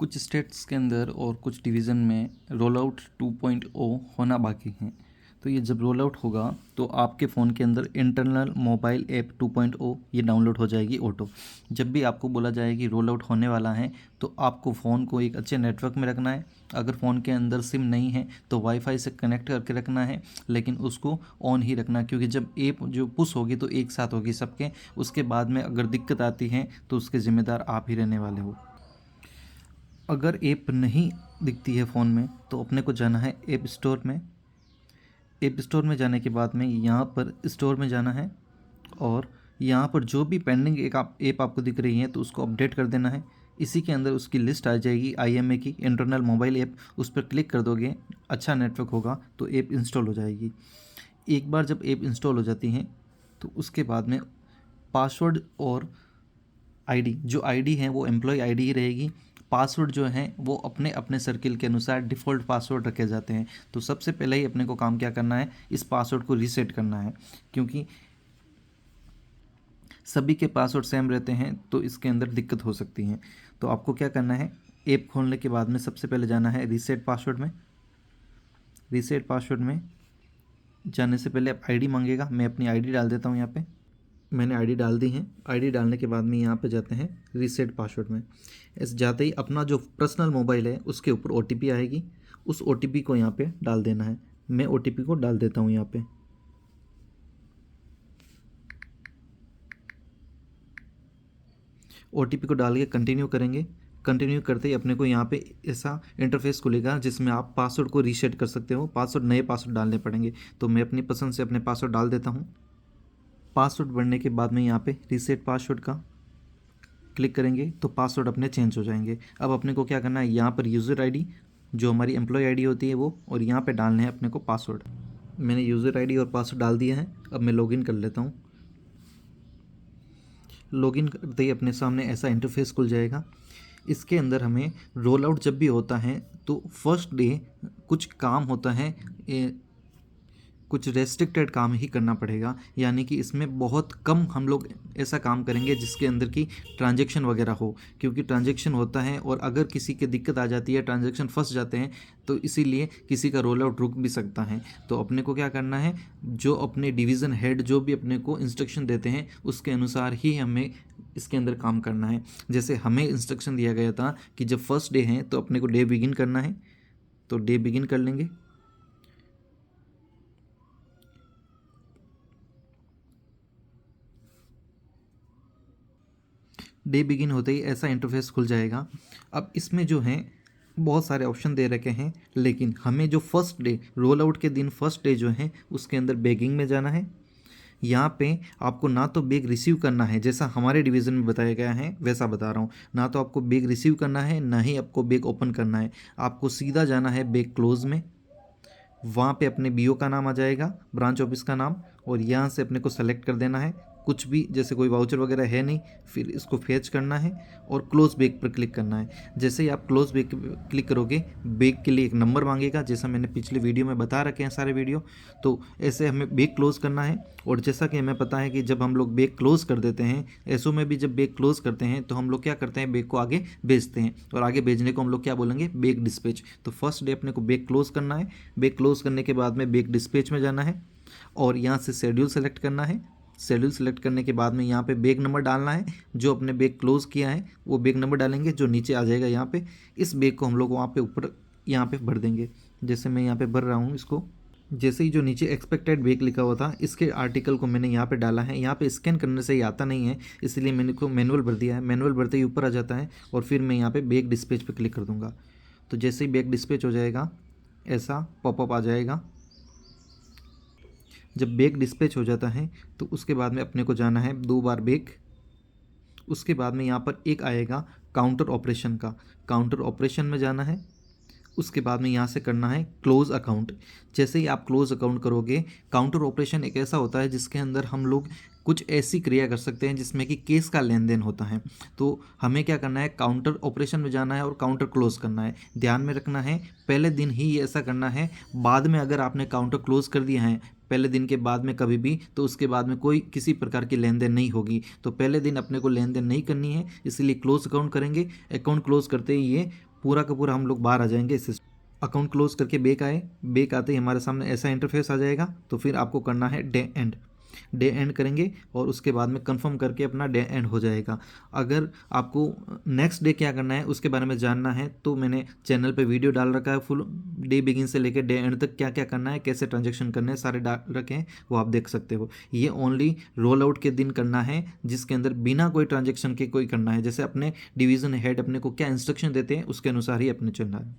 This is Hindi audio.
कुछ स्टेट्स के अंदर और कुछ डिवीज़न में रोल आउट 2.0 होना बाकी है। तो ये जब रोल आउट होगा तो आपके फ़ोन के अंदर इंटरनल मोबाइल ऐप 2.0 ये डाउनलोड हो जाएगी ऑटो। जब भी आपको बोला जाए कि रोल आउट होने वाला है तो आपको फ़ोन को एक अच्छे नेटवर्क में रखना है। अगर फ़ोन के अंदर सिम नहीं है तो वाईफाई से कनेक्ट करके रखना है, लेकिन उसको ऑन ही रखना, क्योंकि जब ऐप जो पुश होगी तो एक साथ होगी सबके। उसके बाद में अगर दिक्कत आती है तो उसके ज़िम्मेदार आप ही रहने वाले हो। अगर ऐप नहीं दिखती है फ़ोन में तो अपने को जाना है ऐप स्टोर में। ऐप स्टोर में जाने के बाद में यहाँ पर स्टोर में जाना है और यहाँ पर जो भी पेंडिंग एक ऐप आपको दिख रही है तो उसको अपडेट कर देना है। इसी के अंदर उसकी लिस्ट आ जाएगी IMA की, इंटरनल मोबाइल ऐप। उस पर क्लिक कर दोगे, अच्छा नेटवर्क होगा तो ऐप इंस्टॉल हो जाएगी। एक बार जब ऐप इंस्टॉल हो जाती है तो उसके बाद में पासवर्ड और आईडी, जो आईडी है वो एम्प्लॉय आईडी ही रहेगी। पासवर्ड जो है वो अपने अपने सर्किल के अनुसार डिफ़ॉल्ट पासवर्ड रखे जाते हैं। तो सबसे पहले ही अपने को काम क्या करना है, इस पासवर्ड को रीसेट करना है, क्योंकि सभी के पासवर्ड सेम रहते हैं तो इसके अंदर दिक्कत हो सकती है। तो आपको क्या करना है, ऐप खोलने के बाद में सबसे पहले जाना है रीसेट पासवर्ड में। रीसेट पासवर्ड में जाने से पहले आप आईडी मांगेगा। मैं अपनी आईडी डाल देता हूँ यहाँ पे। मैंने आईडी डाल दी है। आईडी डालने के बाद में यहाँ पे जाते हैं रीसेट पासवर्ड में। इस जाते ही अपना जो पर्सनल मोबाइल है उसके ऊपर OTP आएगी। उस OTP को यहाँ पे डाल देना है। मैं OTP को डाल देता हूँ यहाँ पे। OTP को डाल के कंटिन्यू करेंगे। कंटिन्यू करते ही अपने को यहाँ पे ऐसा इंटरफेस खुलेगा जिसमें आप पासवर्ड को रीसेट कर सकते हो। पासवर्ड, नए पासवर्ड डालने पड़ेंगे। तो मैं अपनी पसंद से अपने पासवर्ड डाल देता हूँ। पासवर्ड बढ़ने के बाद में यहाँ पे रीसेट पासवर्ड का क्लिक करेंगे तो पासवर्ड अपने चेंज हो जाएंगे। अब अपने को क्या करना है, यहाँ पर यूज़र आईडी जो हमारी एम्प्लॉय आईडी होती है वो, और यहाँ पे डालने हैं अपने को पासवर्ड। मैंने यूज़र आईडी और पासवर्ड डाल दिया है। अब मैं लॉगिन कर लेता हूँ। लॉगिन करते ही अपने सामने ऐसा इंटरफेस खुल जाएगा। इसके अंदर हमें रोल आउट जब भी होता है तो फर्स्ट डे कुछ काम होता है, कुछ रेस्ट्रिक्टेड काम ही करना पड़ेगा। यानी कि इसमें बहुत कम हम लोग ऐसा काम करेंगे जिसके अंदर की ट्रांजैक्शन वगैरह हो, क्योंकि ट्रांजैक्शन होता है और अगर किसी की दिक्कत आ जाती है, ट्रांजैक्शन फंस जाते हैं, तो इसीलिए किसी का रोल आउट रुक भी सकता है। तो अपने को क्या करना है, जो अपने डिवीज़न हेड जो भी अपने को इंस्ट्रक्शन देते हैं उसके अनुसार ही हमें इसके अंदर काम करना है। जैसे हमें इंस्ट्रक्शन दिया गया था कि जब फर्स्ट डे है तो अपने को डे बिगिन करना है, तो डे बिगिन कर लेंगे। डे बिगिन होते ही ऐसा इंटरफेस खुल जाएगा। अब इसमें जो है बहुत सारे ऑप्शन दे रखे हैं, लेकिन हमें जो फर्स्ट डे, रोल आउट के दिन फर्स्ट डे जो है उसके अंदर बेगिंग में जाना है। यहाँ पे आपको ना तो बैग रिसीव करना है, जैसा हमारे डिवीज़न में बताया गया है वैसा बता रहा हूँ। ना तो आपको बैग रिसीव करना है, ना ही आपको बैग ओपन करना है। आपको सीधा जाना है बैग क्लोज में। वहाँ पे अपने BO का नाम आ जाएगा, ब्रांच ऑफिस का नाम, और यहाँ से अपने को सेलेक्ट कर देना है कुछ भी, जैसे कोई वाउचर वगैरह है नहीं। फिर इसको फेच करना है और क्लोज बैग पर क्लिक करना है। जैसे ही आप क्लोज बैग क्लिक करोगे, बैग के लिए एक नंबर मांगेगा, जैसा मैंने पिछले वीडियो में बता रखे हैं सारे वीडियो। तो ऐसे हमें बैग क्लोज करना है। और जैसा कि हमें पता है कि जब हम लोग बैग क्लोज कर देते हैं, एसओ में भी जब बैग क्लोज करते हैं तो हम लोग क्या करते हैं, बैग को आगे भेजते हैं, और आगे भेजने को हम लोग क्या बोलेंगे, बैग डिस्पैच। तो फर्स्ट डे अपने को बैग क्लोज करना है। बैग क्लोज करने के बाद में बैग डिस्पैच में जाना है और यहाँ से शेड्यूल सेलेक्ट करना है। शेड्यूल सेलेक्ट करने के बाद में यहाँ पे बैग नंबर डालना है। जो अपने बैग क्लोज किया है वो बैग नंबर डालेंगे जो नीचे आ जाएगा यहाँ पे। इस बैग को हम लोग वहाँ पे ऊपर यहाँ पे भर देंगे। जैसे मैं यहाँ पे भर रहा हूँ इसको। जैसे ही जो नीचे एक्सपेक्टेड बैग लिखा हुआ था, इसके आर्टिकल को मैंने यहाँ पे डाला है। यहाँ पे स्कैन करने से ही आता नहीं है, इसलिए मैंने को मैनुअल भर दिया है। मैनुअल भरते ही ऊपर आ जाता है और फिर मैं यहाँ पे बैग डिस्पैच पे क्लिक कर दूँगा। तो जैसे ही बैग डिस्पैच हो जाएगा ऐसा पॉपअप आ जाएगा। जब बैग डिस्पैच हो जाता है तो उसके बाद में अपने को जाना है 2 बार बैग। उसके बाद में यहाँ पर एक आएगा काउंटर ऑपरेशन का, काउंटर ऑपरेशन में जाना है। उसके बाद में यहाँ से करना है क्लोज अकाउंट। जैसे ही आप क्लोज अकाउंट करोगे, काउंटर ऑपरेशन एक ऐसा होता है जिसके अंदर हम लोग कुछ ऐसी क्रिया कर सकते हैं जिसमें कि केस का लेन देन होता है। तो हमें क्या करना है, काउंटर ऑपरेशन में जाना है और काउंटर क्लोज करना है। ध्यान में रखना है पहले दिन ही ये ऐसा करना है। बाद में अगर आपने काउंटर क्लोज कर दिया है पहले दिन के बाद में कभी भी, तो उसके बाद में कोई किसी प्रकार की लेन देन नहीं होगी। तो पहले दिन अपने को लेन देन नहीं करनी है, इसलिए क्लोज अकाउंट करेंगे। अकाउंट क्लोज करते ही ये पूरा का पूरा हम लोग बाहर आ जाएंगे इस अकाउंट क्लोज करके बैक आए। बैक आते ही हमारे सामने ऐसा इंटरफेस आ जाएगा। तो फिर आपको करना है डे एंड करेंगे और उसके बाद में कंफर्म करके अपना डे एंड हो जाएगा। अगर आपको नेक्स्ट डे क्या करना है उसके बारे में जानना है तो मैंने चैनल पे वीडियो डाल रखा है, फुल डे बिगिन से लेकर डे एंड तक क्या क्या करना है, कैसे ट्रांजेक्शन करने हैं, सारे डाल रखे हैं, वो आप देख सकते हो। ये ओनली रोल आउट के दिन करना है, जिसके अंदर बिना कोई ट्रांजेक्शन के कोई करना है। जैसे अपने डिवीज़न हेड अपने को क्या इंस्ट्रक्शन देते हैं उसके अनुसार ही अपने चलना है।